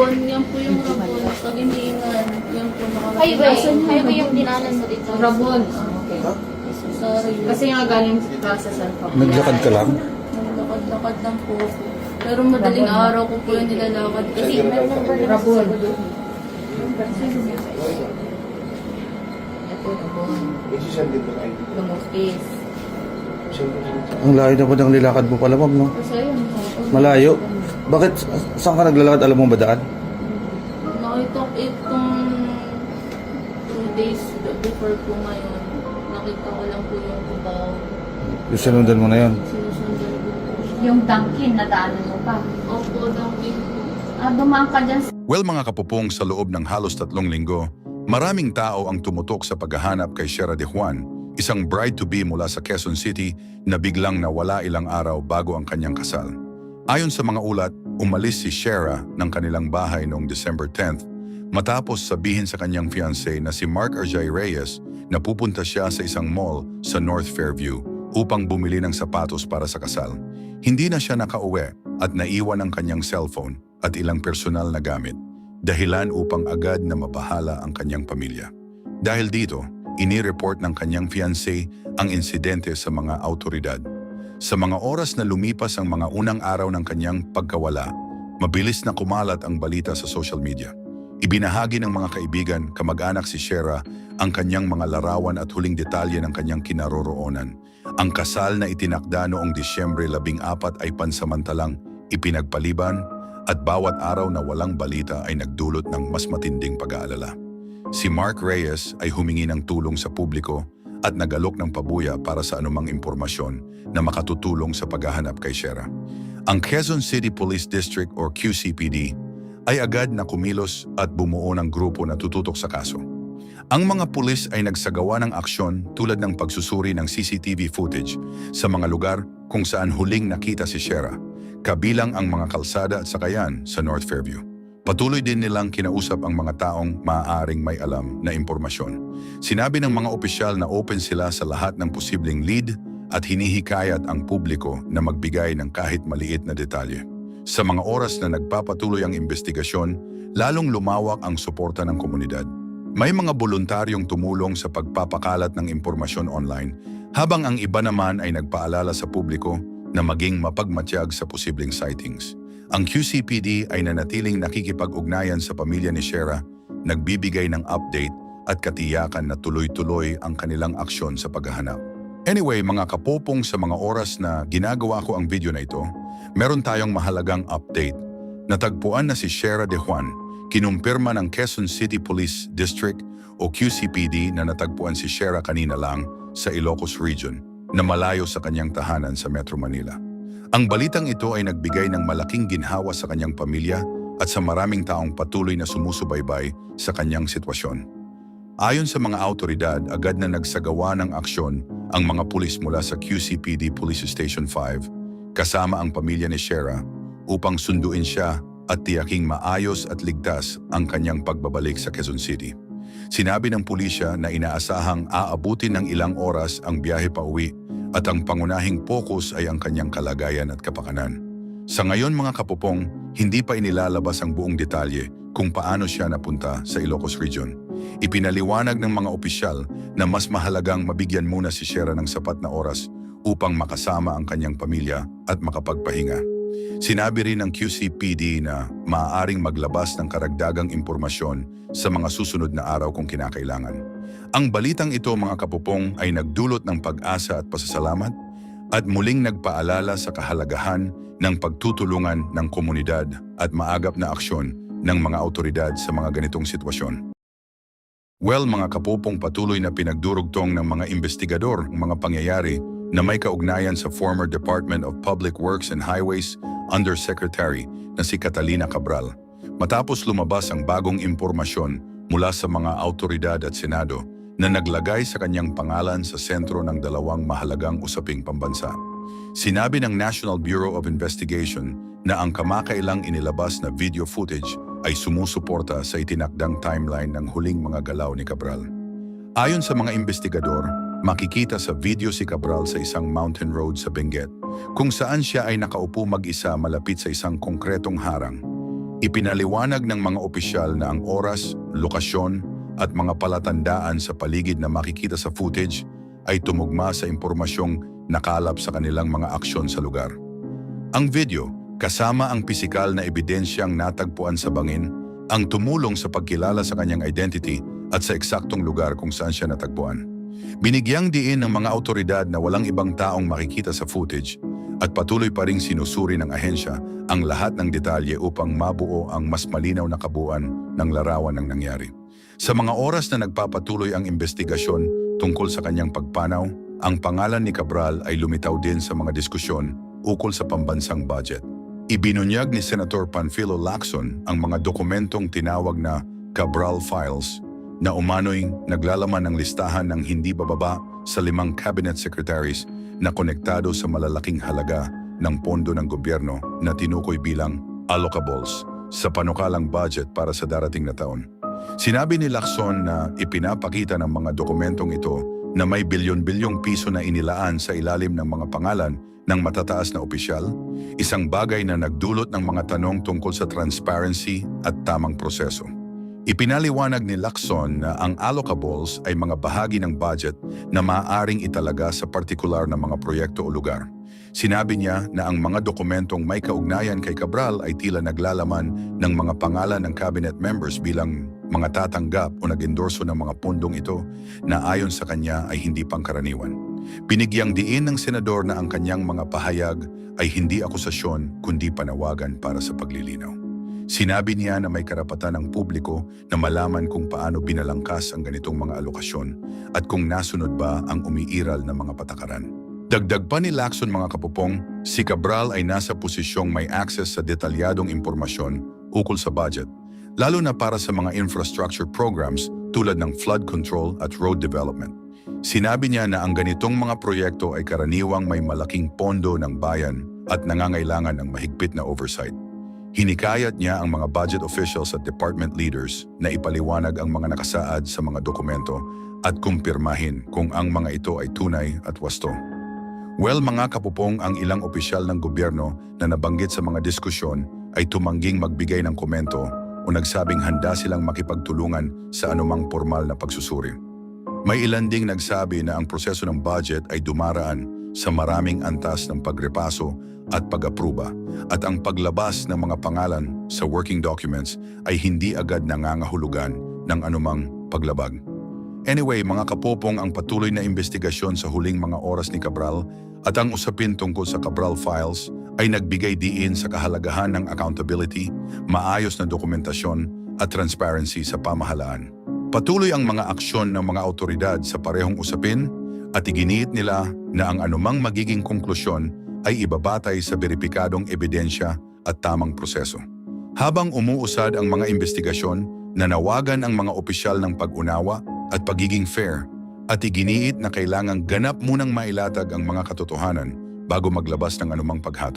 Rabon, yan po yung Rabon. Kagintingan, yan po Highway yung dinanan mo dito. Rabon. Okay. Sorry. Kasi nga galing ka sa San Pablo. Naglakad ka lang? Lakad-lakad lang po ako. Pero madaling araw ko po yung nilalakad. Kasi may number na Rabon. Ito, Rabon. Lumupis. Ang layo na po ng nilakad mo pala, ma'am, no? Kasi ayun po. Malayo. Bakit? Saan ka naglalakad? Alam mo ba daan? Nakita ko itong 2 days before po ngayon. Nakita ko lang po yung kubaw. Yung sinundan mo na yun. Sinusundan ko po. Yung Dunkin, nadaanan mo pa. Opo, Dunkin po. Dumaan ka dyan. Well mga kapupong, sa loob ng halos 3 linggo, maraming tao ang tumutok sa paghahanap kay Shera De Juan, isang bride-to-be mula sa Quezon City na biglang nawala ilang araw bago ang kanyang kasal. Ayon sa mga ulat, umalis si Shera ng kanilang bahay noong December 10th matapos sabihin sa kanyang fiancé na si Mark Arjay Reyes na pupunta siya sa isang mall sa North Fairview upang bumili ng sapatos para sa kasal. Hindi na siya nakauwi at naiwan ang kanyang cellphone at ilang personal na gamit, dahilan upang agad na mabahala ang kanyang pamilya. Dahil dito, inireport ng kanyang fiancé ang insidente sa mga autoridad. Sa mga oras na lumipas ang mga unang araw ng kanyang pagkawala, mabilis na kumalat ang balita sa social media. Ibinahagi ng mga kaibigan, kamag-anak si Shera ang kanyang mga larawan at huling detalye ng kanyang kinaroroonan. Ang kasal na itinakda noong Disyembre 14 ay pansamantalang ipinagpaliban at bawat araw na walang balita ay nagdulot ng mas matinding pag-aalala. Si Mark Reyes ay humingi ng tulong sa publiko at nagalok ng pabuya para sa anumang impormasyon na makatutulong sa paghahanap kay Shera. Ang Quezon City Police District or QCPD ay agad na kumilos at bumuo ng grupo na tututok sa kaso. Ang mga pulis ay nagsagawa ng aksyon tulad ng pagsusuri ng CCTV footage sa mga lugar kung saan huling nakita si Shera, kabilang ang mga kalsada at sakayan sa North Fairview. Patuloy din nilang kinausap ang mga taong maaaring may alam na impormasyon. Sinabi ng mga opisyal na open sila sa lahat ng posibleng lead at hinihikayat ang publiko na magbigay ng kahit maliit na detalye. Sa mga oras na nagpapatuloy ang investigasyon, lalong lumawak ang suporta ng komunidad. May mga voluntaryong tumulong sa pagpapakalat ng impormasyon online, habang ang iba naman ay nagpaalala sa publiko na maging mapagmatyag sa posibleng sightings. Ang QCPD ay nanatiling nakikipag-ugnayan sa pamilya ni Shera, nagbibigay ng update at katiyakan na tuloy-tuloy ang kanilang aksyon sa paghahanap. Anyway, mga kapopong, sa mga oras na ginagawa ko ang video na ito, meron tayong mahalagang update. Natagpuan na si Shera De Juan. Kinumpirma ng Quezon City Police District o QCPD na natagpuan si Shera kanina lang sa Ilocos Region na malayo sa kanyang tahanan sa Metro Manila. Ang balitang ito ay nagbigay ng malaking ginhawa sa kanyang pamilya at sa maraming taong patuloy na sumusubaybay sa kanyang sitwasyon. Ayon sa mga autoridad, agad na nagsagawa ng aksyon ang mga pulis mula sa QCPD Police Station 5 kasama ang pamilya ni Shera upang sunduin siya at tiyaking maayos at ligtas ang kanyang pagbabalik sa Quezon City. Sinabi ng pulisya na inaasahang aabutin ng ilang oras ang biyahe pauwi at ang pangunahing focus ay ang kanyang kalagayan at kapakanan. Sa ngayon mga kapupong, hindi pa inilalabas ang buong detalye kung paano siya napunta sa Ilocos Region. Ipinaliwanag ng mga opisyal na mas mahalagang mabigyan muna si Shera ng sapat na oras upang makasama ang kanyang pamilya at makapagpahinga. Sinabi rin ng QCPD na maaaring maglabas ng karagdagang impormasyon sa mga susunod na araw kung kinakailangan. Ang balitang ito mga kapupong ay nagdulot ng pag-asa at pasasalamat at muling nagpaalala sa kahalagahan ng pagtutulungan ng komunidad at maagap na aksyon ng mga autoridad sa mga ganitong sitwasyon. Well mga kapupong, patuloy na pinagdurugtong ng mga investigador ang mga pangyayari na may kaugnayan sa former Department of Public Works and Highways Undersecretary na si Catalina Cabral. Matapos lumabas ang bagong impormasyon mula sa mga autoridad at Senado na naglagay sa kanyang pangalan sa sentro ng dalawang mahalagang usaping pambansa. Sinabi ng National Bureau of Investigation na ang kamakailang inilabas na video footage ay sumusuporta sa itinakdang timeline ng huling mga galaw ni Cabral. Ayon sa mga investigador, makikita sa video si Cabral sa isang mountain road sa Benguet, kung saan siya ay nakaupo mag-isa malapit sa isang konkretong harang. Ipinaliwanag ng mga opisyal na ang oras, lokasyon at mga palatandaan sa paligid na makikita sa footage ay tumugma sa impormasyong nakalap sa kanilang mga aksyon sa lugar. Ang video, kasama ang pisikal na ebidensyang natagpuan sa bangin, ang tumulong sa pagkilala sa kanyang identity at sa eksaktong lugar kung saan siya natagpuan. Binigyang diin ng mga autoridad na walang ibang taong makikita sa footage at patuloy pa ring sinusuri ng ahensya ang lahat ng detalye upang mabuo ang mas malinaw na kabuuan ng larawan ng nangyari. Sa mga oras na nagpapatuloy ang investigasyon tungkol sa kanyang pagpanaw, ang pangalan ni Cabral ay lumitaw din sa mga diskusyon ukol sa pambansang budget. Ibinunyag ni Senator Panfilo Lacson ang mga dokumentong tinawag na Cabral Files na umano'y naglalaman ng listahan ng hindi bababa sa 5 cabinet secretaries na konektado sa malalaking halaga ng pondo ng gobyerno na tinukoy bilang allocables sa panukalang budget para sa darating na taon. Sinabi ni Lacson na ipinapakita ng mga dokumentong ito na may bilyon-bilyong piso na inilaan sa ilalim ng mga pangalan ng matataas na opisyal, isang bagay na nagdulot ng mga tanong tungkol sa transparency at tamang proseso. Ipinaliwanag ni Lacson na ang allocables ay mga bahagi ng budget na maaaring italaga sa partikular na mga proyekto o lugar. Sinabi niya na ang mga dokumentong may kaugnayan kay Cabral ay tila naglalaman ng mga pangalan ng cabinet members bilang mga tatanggap o nag-endorso ng mga pundong ito na ayon sa kanya ay hindi pangkaraniwan. Binigyang diin ng senador na ang kanyang mga pahayag ay hindi akusasyon kundi panawagan para sa paglilinaw. Sinabi niya na may karapatan ng publiko na malaman kung paano binalangkas ang ganitong mga alokasyon at kung nasunod ba ang umiiral na mga patakaran. Dagdag pa ni Lacson mga kapupong, si Cabral ay nasa posisyong may access sa detalyadong impormasyon ukol sa budget, lalo na para sa mga infrastructure programs tulad ng flood control at road development. Sinabi niya na ang ganitong mga proyekto ay karaniwang may malaking pondo ng bayan at nangangailangan ng mahigpit na oversight. Hinikayat niya ang mga budget officials at department leaders na ipaliwanag ang mga nakasaad sa mga dokumento at kumpirmahin kung ang mga ito ay tunay at wasto. Well mga kapupong, ang ilang opisyal ng gobyerno na nabanggit sa mga diskusyon ay tumangging magbigay ng komento o nagsabing handa silang makipagtulungan sa anumang formal na pagsusuri. May ilan ding nagsabi na ang proseso ng budget ay dumaraan sa maraming antas ng pagrepaso at pag-apruba at ang paglabas ng mga pangalan sa working documents ay hindi agad nangangahulugan ng anumang paglabag. Anyway, mga kapopong, ang patuloy na investigasyon sa huling mga oras ni Cabral at ang usapin tungkol sa Cabral Files ay nagbigay diin sa kahalagahan ng accountability, maayos na dokumentasyon at transparency sa pamahalaan. Patuloy ang mga aksyon ng mga autoridad sa parehong usapin at iginiit nila na ang anumang magiging konklusyon ay ibabatay sa beripikadong ebidensya at tamang proseso. Habang umuusad ang mga investigasyon, nanawagan ang mga opisyal ng pag-unawa at pagiging fair at iginiit na kailangang ganap munang mailatag ang mga katotohanan bago maglabas ng anumang paghato.